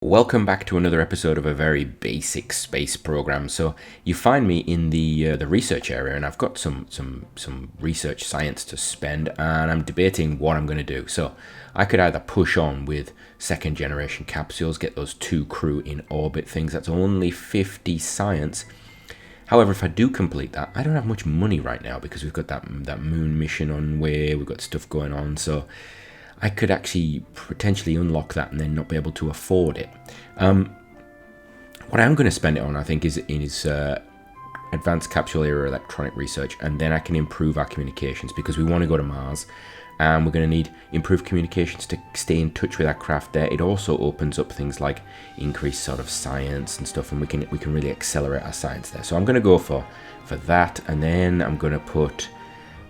Welcome back to another episode of a very basic space program. So you find me in the research area, and I've got some research science to spend, and I'm debating what I'm going to do. So I could either push on with second generation capsules, get those 2 crew in orbit things. That's only 50 science. However, if I do complete that, I don't have much money right now because we've got that moon mission on way. We've got stuff going on, so I could actually potentially unlock that and then not be able to afford it. What I'm going to spend it on, I think, is advanced capsule era electronic research, and then I can improve our communications because we want to go to Mars, and we're going to need improved communications to stay in touch with our craft there. It also opens up things like increased sort of science and stuff, and we can really accelerate our science there. So I'm going to go for that, and then I'm going to put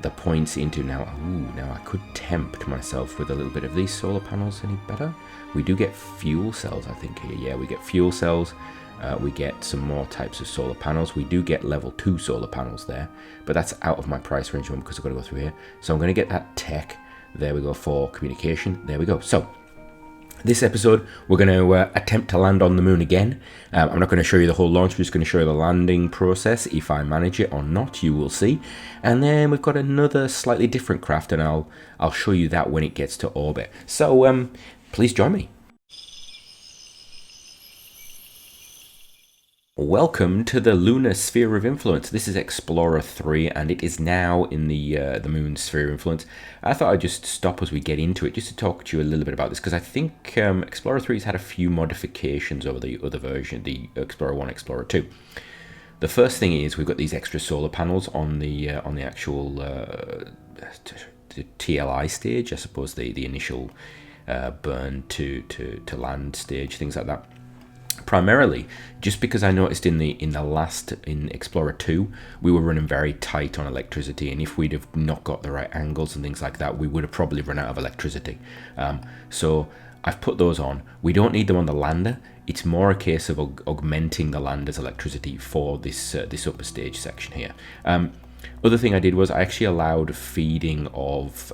the points into now I could tempt myself with a little bit of these solar panels. Any better? We do get fuel cells, I think, here. Yeah, we get fuel cells. We get some more types of solar panels. We do get level 2 solar panels there, but that's out of my price range because I've got to go through here. So I'm going to get that tech. There we go for communication. There we go. So this episode, we're going to attempt to land on the moon again. I'm not going to show you the whole launch. We're just going to show you the landing process. If I manage it or not, you will see. And then we've got another slightly different craft, and I'll show you that when it gets to orbit. So please join me. Welcome to the lunar sphere of influence. This is Explorer 3, and it is now in the moon sphere of influence. I thought I'd just stop as we get into it, just to talk to you a little bit about this, because I think Explorer 3 has had a few modifications over the other version, the Explorer 1, Explorer 2. The first thing is we've got these extra solar panels on the actual TLI stage, I suppose the initial burn to land stage, things like that. Primarily, just because I noticed in Explorer 2, we were running very tight on electricity, and if we'd have not got the right angles and things like that, we would have probably run out of electricity. So I've put those on. We don't need them on the lander. It's more a case of augmenting the lander's electricity for this upper stage section here. Other thing I did was I actually allowed feeding of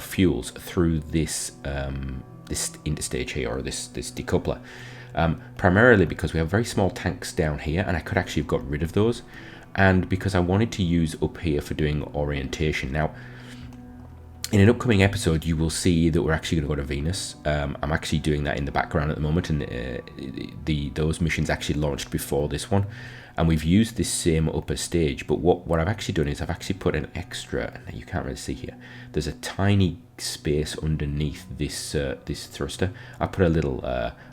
fuels through this interstage here, or this decoupler. Primarily because we have very small tanks down here, and I could actually have got rid of those, and because I wanted to use up here for doing orientation. Now, in an upcoming episode, you will see that we're actually going to go to Venus. I'm actually doing that in the background at the moment, and those missions actually launched before this one, and we've used this same upper stage. But what I've actually done is I've actually put an extra. You can't really see here. There's a tiny space underneath this thruster. I put a little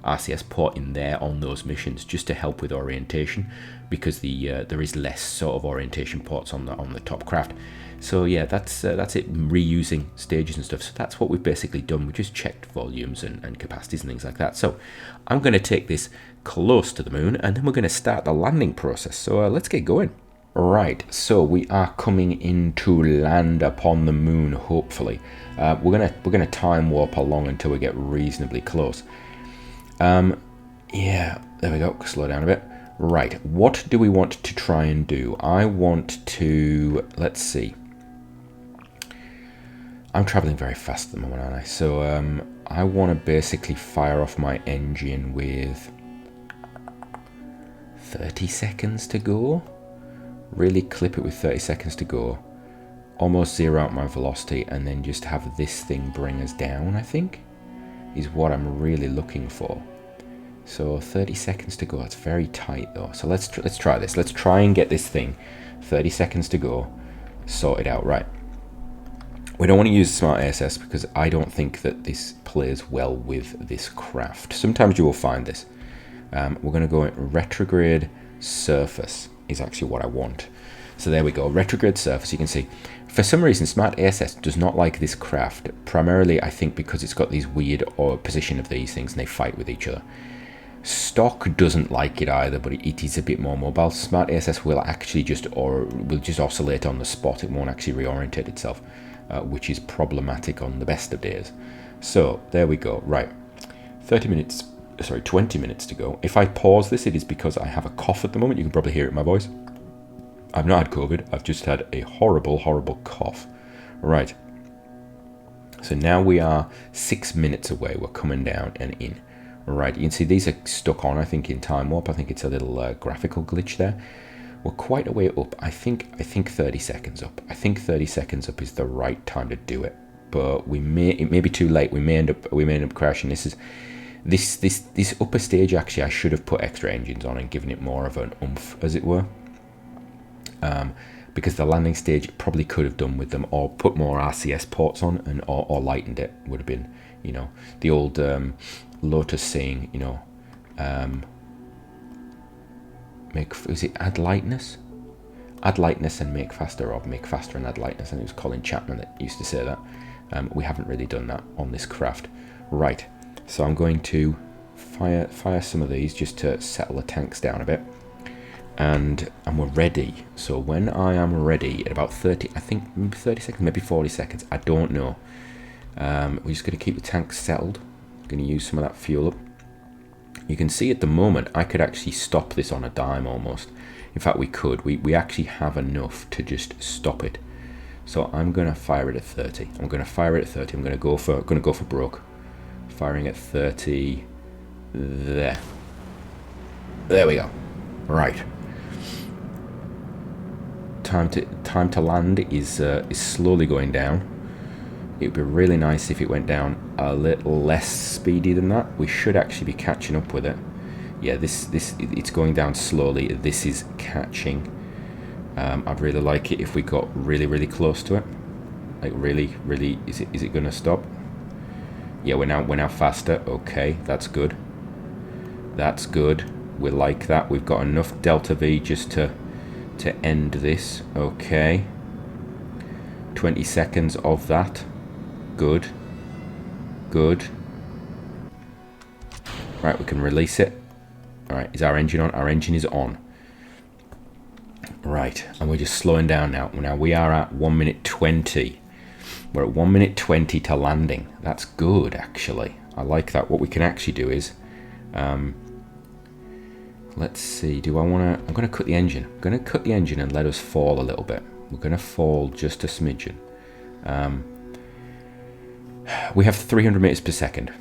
RCS port in there on those missions just to help with orientation, because there is less sort of orientation ports on the top craft. So yeah, that's it, reusing stages and stuff. So that's what we've basically done. We just checked volumes and capacities and things like that. So I'm going to take this close to the moon, and then we're going to start the landing process. So let's get going. Right, so we are coming in to land upon the moon, hopefully. We're gonna time warp along until we get reasonably close. Yeah, there we go, slow down a bit. Right, what do we want to try and do? I want to, let's see. I'm traveling very fast at the moment, aren't I? So I want to basically fire off my engine with 30 seconds to go. Really clip it with 30 seconds to go. Almost zero out my velocity, and then just have this thing bring us down, I think, is what I'm really looking for. So 30 seconds to go. That's very tight though. So let's try this. Let's try and get this thing 30 seconds to go sorted out. Right. We don't want to use Smart ASS because I don't think that this plays well with this craft. Sometimes you will find this. We're going to go retrograde surface is actually what I want. So there we go, retrograde surface. You can see, for some reason, Smart ASS does not like this craft. Primarily, I think because it's got these weird position of these things and they fight with each other. Stock doesn't like it either, but it is a bit more mobile. Smart ASS will actually just oscillate on the spot. It won't actually reorientate itself, which is problematic on the best of days. So there we go. Right, 20 minutes to go. If I pause this, it is because I have a cough at the moment. You can probably hear it in my voice. I've not had COVID. I've just had a horrible, horrible cough. Right. So now we are 6 minutes away. We're coming down and in. Right, you can see these are stuck on, I think, in time warp. I think it's a little graphical glitch there. We're quite a way up. I think 30 seconds up. I think 30 seconds up is the right time to do it. But it may be too late. We may end up crashing. This upper stage, actually, I should have put extra engines on and given it more of an oomph, as it were. Because the landing stage probably could have done with them, or put more RCS ports on, and or lightened it. Would have been, you know, the old Lotus saying, you know, add lightness and make faster, or make faster and add lightness. And it was Colin Chapman that used to say that. We haven't really done that on this craft. Right, so I'm going to fire some of these just to settle the tanks down a bit. And we're ready. So when I am ready at about 30, I think maybe 30 seconds, maybe 40 seconds, I don't know. We're just going to keep the tanks settled. Going to use some of that fuel up. You can see at the moment I could actually stop this on a dime almost. In fact, we could. We actually have enough to just stop it. So I'm going to fire it at 30. I'm going to fire it at 30. I'm going to go for broke. Firing at 30. There. There we go. Right. Time to land is slowly going down. It would be really nice if it went down a little less speedy than that. We should actually be catching up with it. Yeah, it's going down slowly. This is catching. I'd really like it if we got really close to it. Like really, is it going to stop? Yeah, we're now faster. Okay, that's good. That's good. We like that. We've got enough delta V just to end this. Okay. 20 seconds of that. Good. Good. Right, we can release it. Alright, is our engine on? Our engine is on. Right, and we're just slowing down now. Now we are at 1 minute 20. We're at 1 minute 20 to landing. That's good, actually. I like that. What we can actually do is... let's see, do I want to... I'm going to cut the engine. I'm going to cut the engine and let us fall a little bit. We're going to fall just a smidgen. We have 300 meters per second.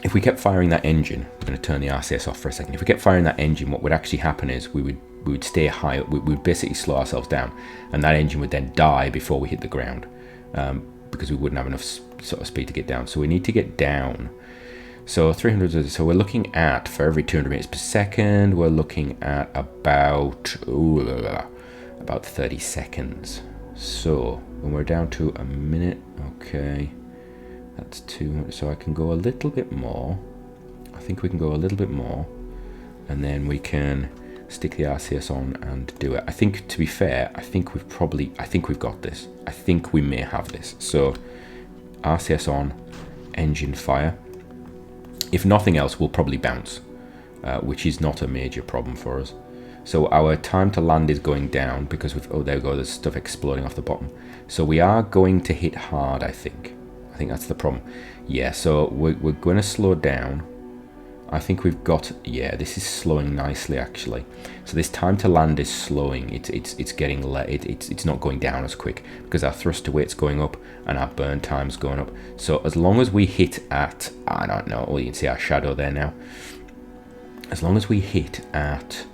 If we kept firing that engine, I'm going to turn the RCS off for a second. If we kept firing that engine, what would actually happen is we would stay high. We would basically slow ourselves down, and that engine would then die before we hit the ground, because we wouldn't have enough sort of speed to get down. So we need to get down. So 300. So we're looking at, for every 200 meters per second, we're looking at about 30 seconds. So when we're down to a minute, okay, that's 200. So I can go a little bit more. I think we can go a little bit more, and then we can stick the RCS on and do it. I think, to be fair, I think we've got this. I think we may have this. So RCS on, engine fire. If nothing else, we'll probably bounce, which is not a major problem for us. So our time to land is going down because we've... Oh, there we go. There's stuff exploding off the bottom. So we are going to hit hard, I think. I think that's the problem. Yeah, so we're going to slow down. I think we've got... Yeah, this is slowing nicely, actually. So this time to land is slowing. It's getting... It's not going down as quick because our thrust to weight's going up and our burn time's going up. So as long as we hit at... I don't know. Oh, you can see our shadow there now. As long as we hit at...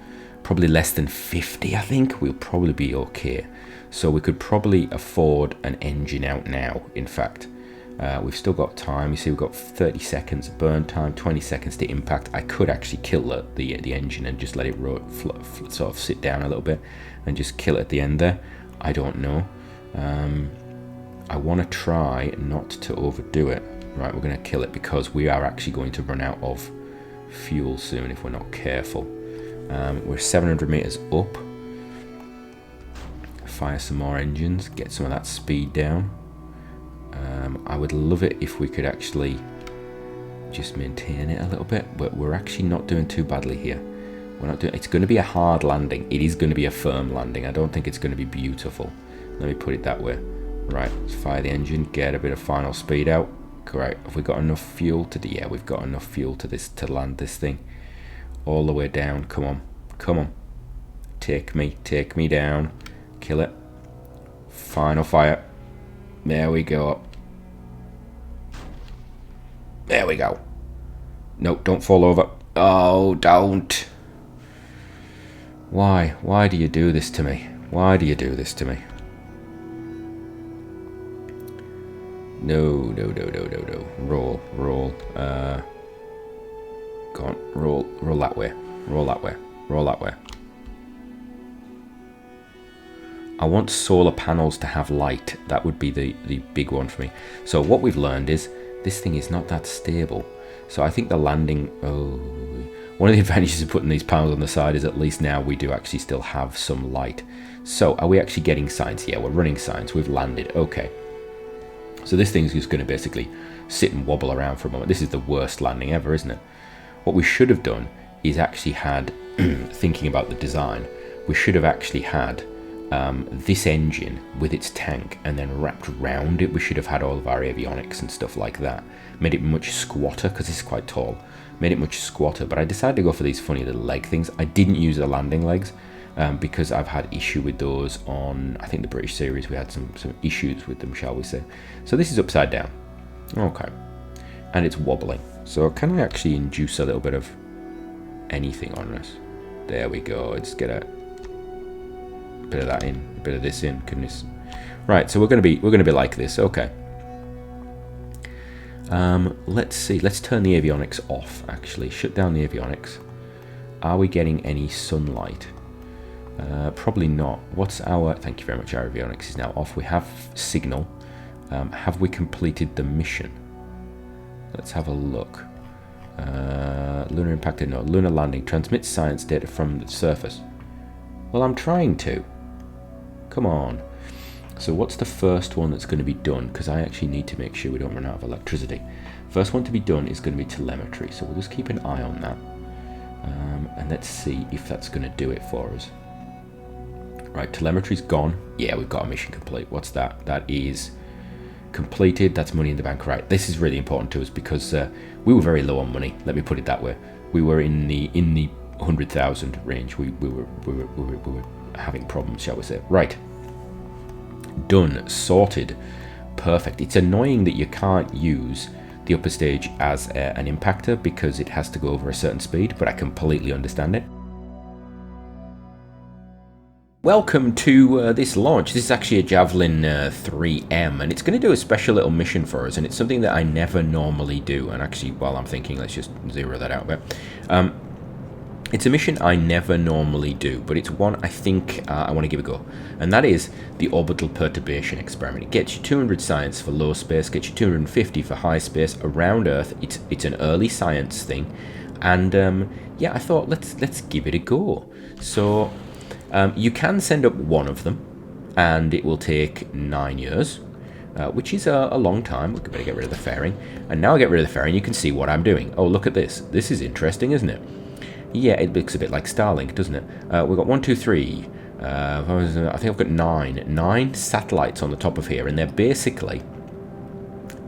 probably less than 50, I think, we'll probably be okay. So we could probably afford an engine out now, in fact. We've still got time. You see, we've got 30 seconds burn time, 20 seconds to impact. I could actually kill the engine and just let it sort of sit down a little bit and just kill it at the end there. I don't know. I want to try not to overdo it. Right, we're going to kill it because we are actually going to run out of fuel soon if we're not careful. We're 700 meters up. Fire some more engines, get some of that speed down. I would love it if we could actually just maintain it a little bit, but we're actually not doing too badly here. We're not doing... It's going to be a hard landing. It is going to be a firm landing. I don't think it's going to be beautiful. Let me put it that way. Right, let's fire the engine, get a bit of final speed out. Great. Have we got enough fuel to... Yeah, we've got enough fuel to land this thing all the way down. Come on, come on. Take me down. Kill it. Final fire. There we go. There we go. No, don't fall over. Oh, don't. Why? Why do you do this to me? Why do you do this to me? No, no, no, no, no, no. Roll, roll. Go on, roll that way. Roll that way. Roll that way. I want solar panels to have light. That would be the big one for me. So what we've learned is this thing is not that stable. So I think the landing... Oh, one of the advantages of putting these panels on the side is at least now we do actually still have some light. So are we actually getting science? Yeah, we're running science. We've landed. Okay. So this thing's just going to basically sit and wobble around for a moment. This is the worst landing ever, isn't it? What we should have done is actually had, thinking about the design, we should have actually had this engine with its tank, and then wrapped around it we should have had all of our avionics and stuff like that. Made it much squatter, because it's quite tall. Made it much squatter, but I decided to go for these funny little leg things. I didn't use the landing legs because I've had issue with those on, I think, the British series. We had some issues with them, shall we say. So this is upside down. Okay. And it's wobbling. So can I actually induce a little bit of anything on this? There we go. Let's get a bit of that in, a bit of this in. Goodness. Right. So we're gonna be like this. Okay. Let's see. Let's turn the avionics off. Actually, shut down the avionics. Are we getting any sunlight? Probably not. What's our? Thank you very much. Our avionics is now off. We have signal. Have we completed the mission? Let's have a look. Lunar impacted, no. Lunar landing. Transmits science data from the surface. Well, I'm trying to. Come on. So what's the first one that's going to be done? Because I actually need to make sure we don't run out of electricity. First one to be done is going to be telemetry. So we'll just keep an eye on that. And let's see if that's going to do it for us. Right, telemetry's gone. Yeah, we've got a mission complete. What's that? That is... completed. That's money in the bank. Right, this is really important to us because we were very low on money. Let me put it that way. We were in the 100,000 range. We were having problems, shall we say? Right, done, sorted, perfect. It's annoying that you can't use the upper stage as an impactor because it has to go over a certain speed, but I completely understand it. Welcome to this launch. This is actually a Javelin 3M, and it's going to do a special little mission for us, and it's something that I never normally do. And actually, while I'm thinking, let's just zero that out a bit. It's a mission I never normally do, but it's one I think I want to give a go. And that is the orbital perturbation experiment. It gets you 200 science for low space, gets you 250 for high space around Earth. It's an early science thing, and yeah, I thought let's give it a go. So. You can send up one of them, and it will take 9 years, which is a long time. We better get rid of the fairing. And now I get rid of the fairing, you can see what I'm doing. Oh, look at this. This is interesting, isn't it? Yeah, it looks a bit like Starlink, doesn't it? We've got 1, 2, 3. I think I've got 9 satellites on the top of here, and they're basically,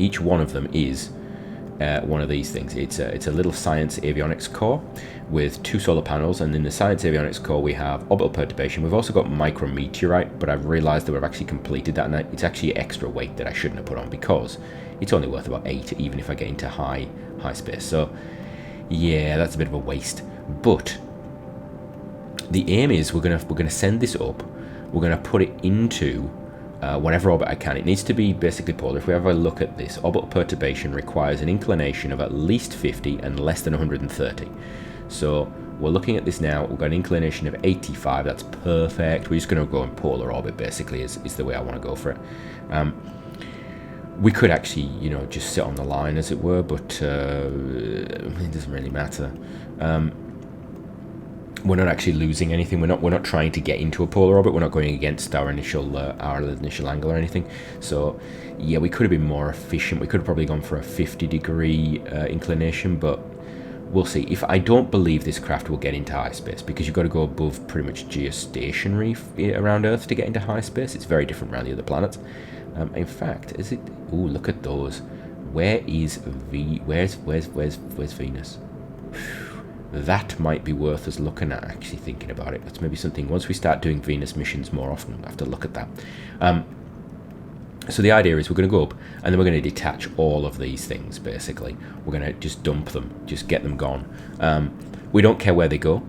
each one of them is one of these things. It's a little science avionics core with 2 solar panels, and in the science avionics core we have orbital perturbation. We've also got micrometeorite, but I've realized that we've actually completed that, and it's actually extra weight that I shouldn't have put on because it's only worth about 8 even if I get into high space. So yeah, that's a bit of a waste. But the aim is we're gonna send this up, we're gonna put it into whatever orbit I can. It needs to be basically polar. If we have a look at this, orbital perturbation requires an inclination of at least 50 and less than 130. So we're looking at this now. We've got an inclination of 85. That's perfect. We're just going to go in polar orbit, basically, is the way I want to go for it. We could actually, just sit on the line, as it were, but it doesn't really matter. We're not actually losing anything. We're not trying to get into a polar orbit. We're not going against our initial angle or anything. So yeah, we could have been more efficient. We could have probably gone for a 50-degree inclination, but we'll see. If I don't believe this craft will get into high space, because you've got to go above pretty much geostationary around Earth to get into high space. It's very different around the other planets. In fact, is it? Oh, look at those. Where is Where's Venus? That might be worth us looking at, actually, thinking about it. That's maybe something, once we start doing Venus missions more often, we'll have to look at that. So the idea is we're going to go up and then we're going to detach all of these things, basically. We're going to just dump them, just get them gone. We don't care where they go.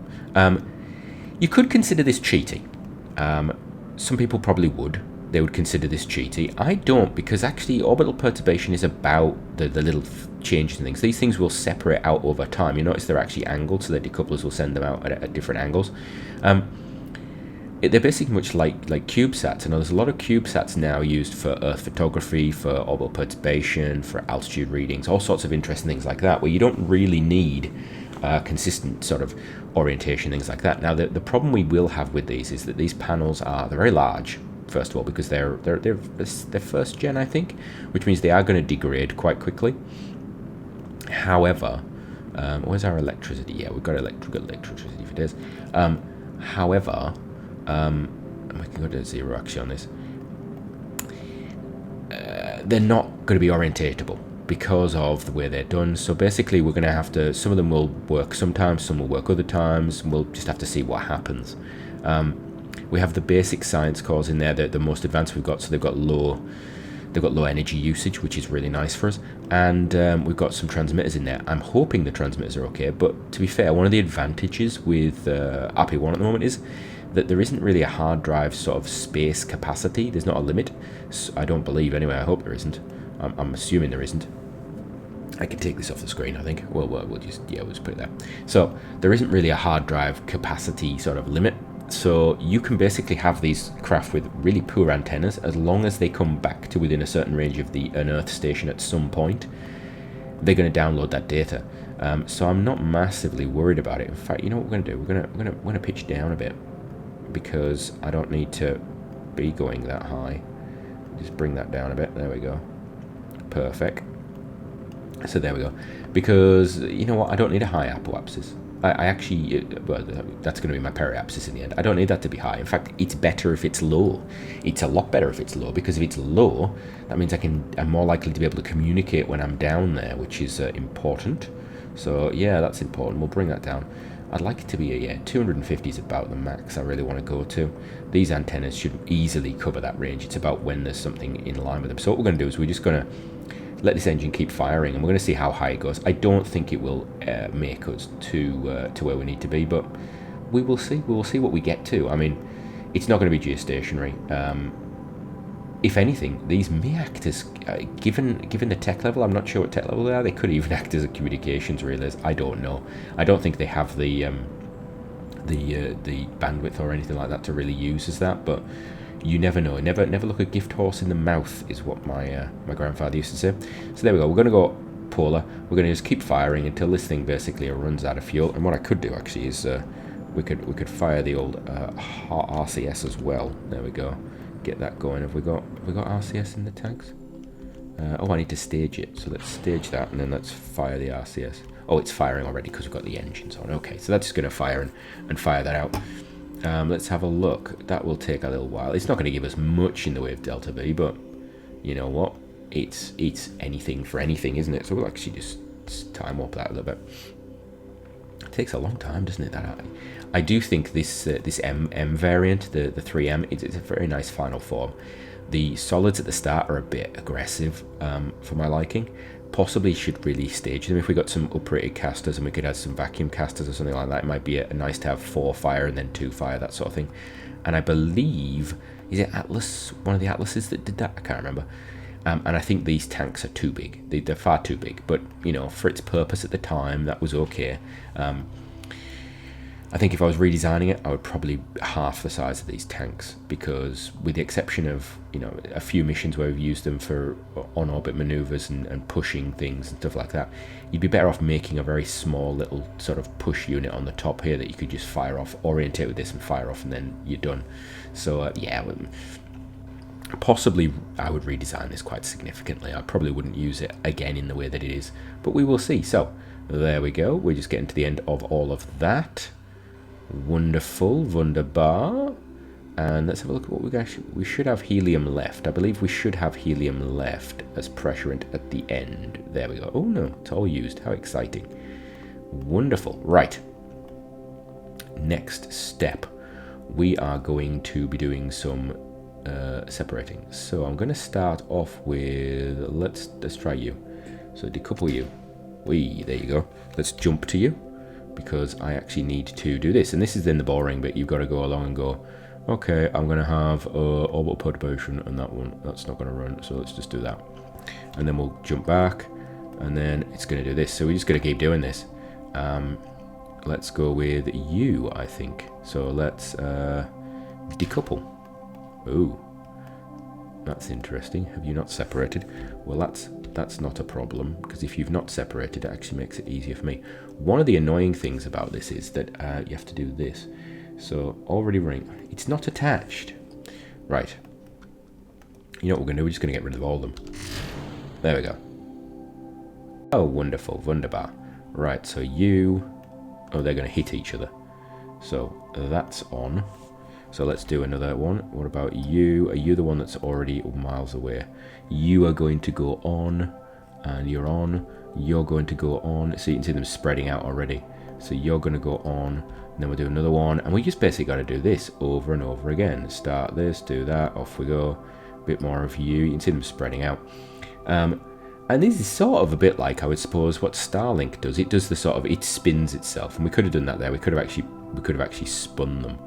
You could consider this cheating. Some people probably would. They would consider this cheating. I don't, because actually orbital perturbation is about the little changes and things. These things will separate out over time. You notice they're actually angled, so the decouplers will send them out at different angles. They're basically much like CubeSats. I know there's a lot of CubeSats now used for Earth photography, for orbital perturbation, for altitude readings, all sorts of interesting things like that, where you don't really need consistent sort of orientation, things like that. Now, the problem we will have with these is that these panels they're very large. First of all, because they're first gen, I think, which means they are going to degrade quite quickly. However, where's our electricity? Yeah, we've got electricity for this. However, we can go to 0 actually on this. They're not going to be orientatable because of the way they're done. So basically, we're going to have to. Some of them will work sometimes, some will work other times. We'll just have to see what happens. We have the basic science cores in there. They're the most advanced we've got, so they've got low energy usage, which is really nice for us. And we've got some transmitters in there. I'm hoping the transmitters are okay, but to be fair, one of the advantages with RP-1 at the moment is that there isn't really a hard drive sort of space capacity. There's not a limit. So I don't believe anyway. I hope there isn't. I'm assuming there isn't. I can take this off the screen, I think. Well, we'll just put it there. So there isn't really a hard drive capacity sort of limit. So you can basically have these craft with really poor antennas as long as they come back to within a certain range of an Earth station at some point. They're going to download that data. So I'm not massively worried about it. In fact, you know what we're going to do? We're going to pitch down a bit because I don't need to be going that high. Just bring that down a bit. There we go. Perfect. So there we go. Because you know what? I don't need a high apoapsis. I actually, well, that's going to be my periapsis in the end. I don't need that to be high. In fact, it's better if it's low. It's a lot better if it's low, because if it's low, that means I'm more likely to be able to communicate when I'm down there, which is important. So yeah, that's important. We'll bring that down. I'd like it to be 250 is about the max I really want to go to. These antennas should easily cover that range. It's about when there's something in line with them. So what we're going to do is we're just going to let this engine keep firing, and we're going to see how high it goes. I don't think it will make us to where we need to be, but we will see. We will see what we get to. I mean, it's not going to be geostationary. If anything, these may act as, given the tech level, I'm not sure what tech level they are. They could even act as a communications relays. I don't know. I don't think they have the bandwidth or anything like that to really use as that, but you never know. Never look a gift horse in the mouth is what my grandfather used to say. So there we go. We're going to go polar. We're going to just keep firing until this thing basically runs out of fuel. And what I could do actually is we could fire the old RCS as well. There we go. Get that going. Have we got RCS in the tanks? Oh, I need to stage it. So let's stage that and then let's fire the RCS. Oh, it's firing already because we've got the engines on. Okay, so that's just going to fire and fire that out. Let's have a look. That will take a little while. It's not going to give us much in the way of delta V, but you know what? It's anything for anything, isn't it? So we'll actually just time warp that a little bit. It takes a long time, doesn't it? I do think this M variant, the 3M, it's a very nice final form. The solids at the start are a bit aggressive for my liking. Possibly should really stage them. If we got some uprated casters and we could add some vacuum casters or something like that, it might be nice to have 4 fire and then 2 fire, that sort of thing. And I believe, is it Atlas, one of the Atlases that did that? I can't remember. And I think these tanks are too big. They're far too big. But, you know, for its purpose at the time, that was okay. I think if I was redesigning it, I would probably half the size of these tanks, because with the exception of, you know, a few missions where we've used them for on-orbit maneuvers and pushing things and stuff like that, you'd be better off making a very small little sort of push unit on the top here that you could just fire off, orientate with this and fire off, and then you're done. So yeah, possibly I would redesign this quite significantly. I probably wouldn't use it again in the way that it is, but we will see. So there we go. We're just getting to the end of all of that. Wonderful, wunderbar. And let's have a look at what we should have helium left. I believe we should have helium left as pressurant at the end. There we go. Oh no, it's all used. How exciting. Wonderful. Right. Next step. We are going to be doing some separating. So I'm going to start off with, let's try you. So decouple you. There you go. Let's jump to you, because I actually need to do this. And this is then the boring bit. You've got to go along and go, okay, I'm going to have orbital perturbation, and that's not going to run. So let's just do that. And then we'll jump back, and then it's going to do this. So we're just going to keep doing this. Let's go with you, I think. So let's decouple. Ooh, that's interesting. Have you not separated? Well, that's not a problem, because if you've not separated, it actually makes it easier for me. One of the annoying things about this is that you have to do this. So already running. It's not attached. Right. You know what we're going to do? We're just going to get rid of all of them. There we go. Oh, wonderful. Wunderbar. Right, so you... Oh, they're going to hit each other. So that's on. So let's do another one. What about you? Are you the one that's already miles away? You are going to go on, and you're on. You're going to go on. So you can see them spreading out already. So you're going to go on, and then we'll do another one. And we just basically got to do this over and over again. Start this, do that, off we go. A bit more of you. You can see them spreading out. And this is sort of a bit like, I would suppose, what Starlink does. It does the sort of, it spins itself, and we could have done that there. We could have actually spun them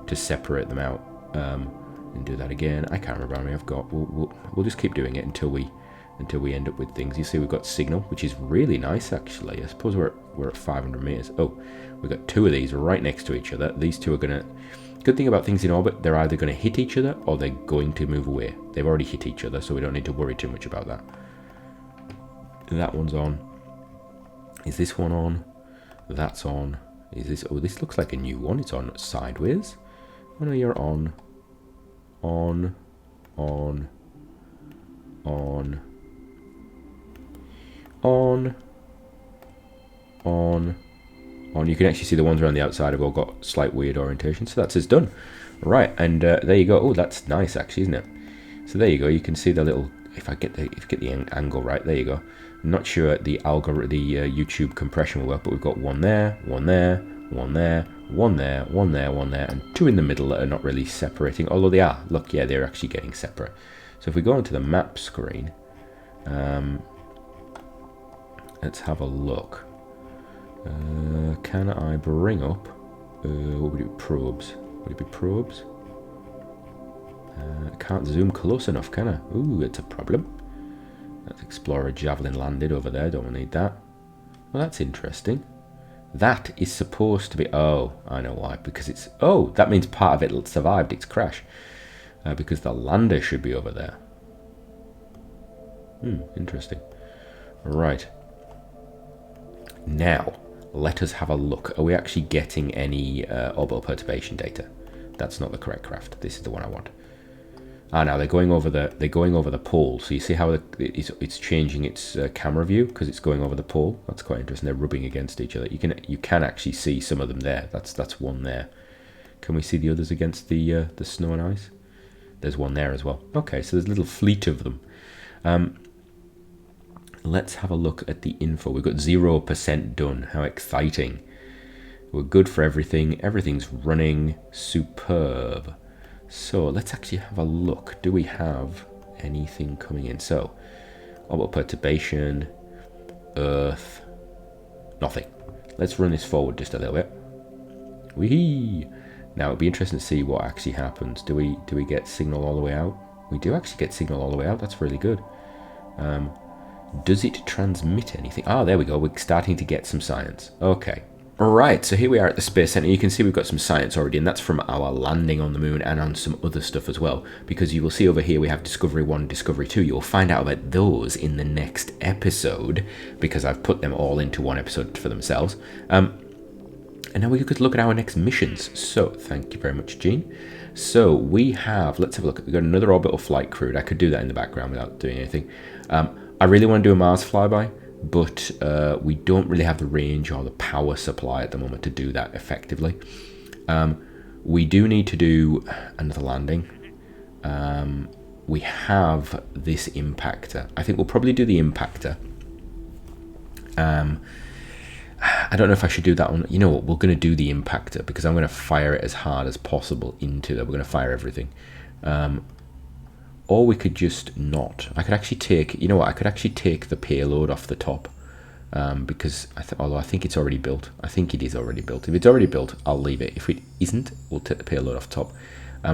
to separate them out, and do that again. I can't remember how many I've got. We'll just keep doing it until we end up with things. You see, we've got signal, which is really nice actually. I suppose we're at 500 meters. Oh, we've got two of these right next to each other. These two are gonna. Good thing about things in orbit, they're either going to hit each other or they're going to move away. They've already hit each other, so we don't need to worry too much about that. That one's on. Is this one on? That's on. Is this... Oh, this looks like a new one. It's on sideways. Oh no, you're on. On. On. On. On. On. On. You can actually see the ones around the outside have all got slight weird orientation. So that's us done. Right, and there you go. Oh, that's nice actually, isn't it? So there you go. You can see the little... If I get the angle right, there you go. I'm not sure the YouTube compression will work, but we've got one there, one there, one there, one there, one there, one there, and two in the middle that are not really separating, although they are. Look, yeah, they're actually getting separate. So if we go onto the map screen, let's have a look. Can I bring up, what would it be, probes? Would it be probes? I can't zoom close enough, can I? Ooh, it's a problem. Let's explore a javelin landed over there. Don't need that. Well, that's interesting. That is supposed to be... Oh, I know why. Because it's... Oh, that means part of it survived its crash. Because the lander should be over there. Interesting. Right. Now, let us have a look. Are we actually getting any orbital perturbation data? That's not the correct craft. This is the one I want. Ah, now they're going over the pole. So you see how it's changing its camera view because it's going over the pole. That's quite interesting. They're rubbing against each other. You can actually see some of them there. That's one there. Can we see the others against the snow and ice? There's one there as well. Okay, so there's a little fleet of them. Let's have a look at the info. We've got 0% done. How exciting! We're good for everything. Everything's running superb. So let's actually have a look. Do we have anything coming in? So, orbital perturbation, Earth, nothing. Let's run this forward just a little bit. Whee! Now it'd be interesting to see what actually happens. Do we get signal all the way out? We do actually get signal all the way out. That's really good. Does it transmit anything? Ah, there we go. We're starting to get some science. Okay. Alright, so here we are at the Space Center. You can see we've got some science already, and that's from our landing on the moon and on some other stuff as well, because you will see over here we have Discovery 1, Discovery 2. You'll find out about those in the next episode, because I've put them all into one episode for themselves. And now we could look at our next missions. So, thank you very much, Gene. So, we have, let's have a look. We've got another orbital flight crewed. I could do that in the background without doing anything. I really want to do a Mars flyby, but we don't really have the range or the power supply at the moment to do that effectively. We do need to do another landing. We have this impactor. I think we'll probably do the impactor. I don't know if I should do that one. You know what? We're going to do the impactor because I'm going to fire it as hard as possible into that. We're going to fire everything. or we could just not. I could actually take, you know what, I could actually take the payload off the top, because although I think it's already built. I think it is already built. If it's already built, I'll leave it. If it isn't, we'll take the payload off the top.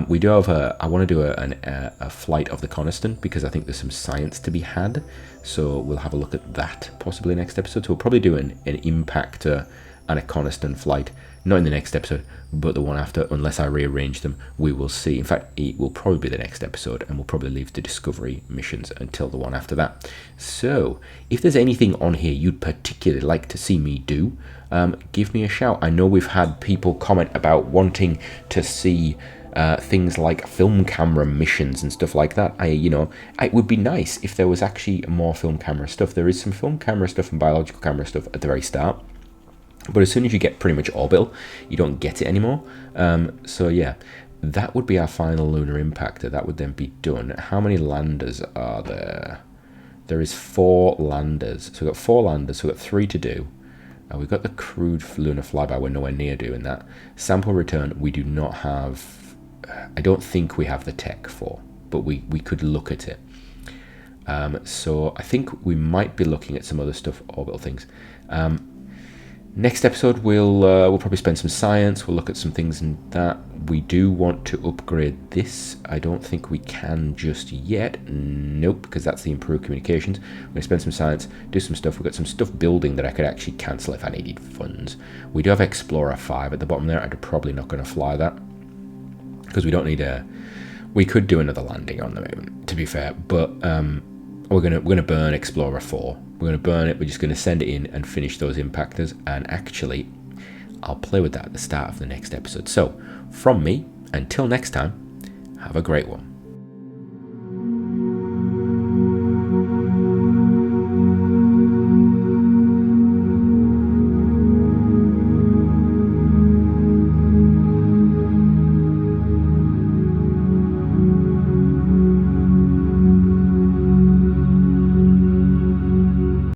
We do have I want to do a flight of the Coniston, because I think there's some science to be had. So we'll have a look at that possibly next episode. So we'll probably do an impactor and a Coniston flight, not in the next episode, but the one after, unless I rearrange them. We will see. In fact, it will probably be the next episode, and we'll probably leave the discovery missions until the one after that. So if there's anything on here you'd particularly like to see me do, give me a shout. I know we've had people comment about wanting to see things like film camera missions and stuff like that. It would be nice if there was actually more film camera stuff. There is some film camera stuff and biological camera stuff at the very start, but as soon as you get pretty much orbital, you don't get it anymore. So yeah, that would be our final lunar impactor. That would then be done. How many landers are there? There is 4 landers. So we've got 4 landers, so we've got 3 to do. We've got the crewed lunar flyby, we're nowhere near doing that. Sample return, we do not have, I don't think we have the tech for, but we could look at it. So I think we might be looking at some other stuff, orbital things. Next episode, we'll probably spend some science. We'll look at some things in that. We do want to upgrade this. I don't think we can just yet. Nope, because that's the improved communications. We're going to spend some science, do some stuff. We've got some stuff building that I could actually cancel if I needed funds. We do have Explorer 5 at the bottom there. I'm probably not going to fly that, because we don't need we could do another landing on the moon, to be fair, but we're gonna burn Explorer 4. We're gonna burn it. We're just gonna send it in and finish those impactors, and actually I'll play with that at the start of the next episode. So from me, until next time, have a great one.